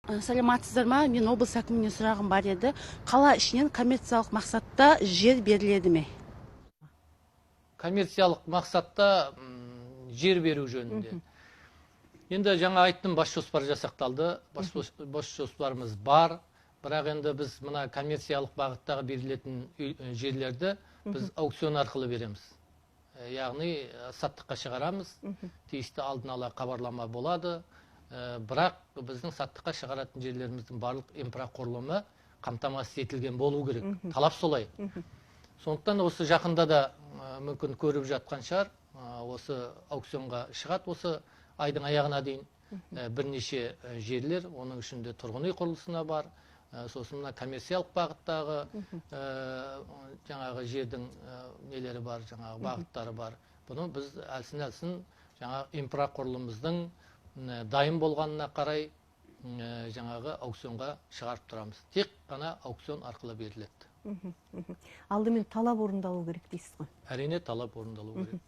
Саламатсыздар ма? Мен облыс әкімінен сұрағым бар еді. Қала ішінен коммерциялық мақсатта жер беріледі ме? Коммерциялық мақсатта жер беру жөнінде. Енді жаңа айттым, бас жоспар жасақталды. Бас жоспарымыз бар. Бірақ енді біз мына коммерциялық бағыттағы берілетін жерлерді біз аукцион арқылы береміз. Яғни саттыққа шығарамыз. Тиісті алдын ала хабарлама болады. Бірақ біздің саттыққа шығаратын жерлеріміздің барлық инфрақұрылымы қамтамасыз етілген болу керек. Талап солай. Сондықтан осы жақында да мүмкін көріп жатқан шығар, осы аукционға шығады осы айдың аяғына дейін бірнеше жерлер, оның ішінде тұрғын үй құрылысына бар, сосын мына коммерциялық бағыттағы жаңағы жердің нелері бар, жаңағы бағыттары бар. Бұны біз әлсін-әлсін жаңағы инфрақұрылымымыздың дайын болғанына қарай жаңағы аукционға шығарып тұрамыз. Тек қана аукцион арқылы беріледі. Алдымен талап орындалу керек дейсіз ғой? Әрине талап орындалу керек.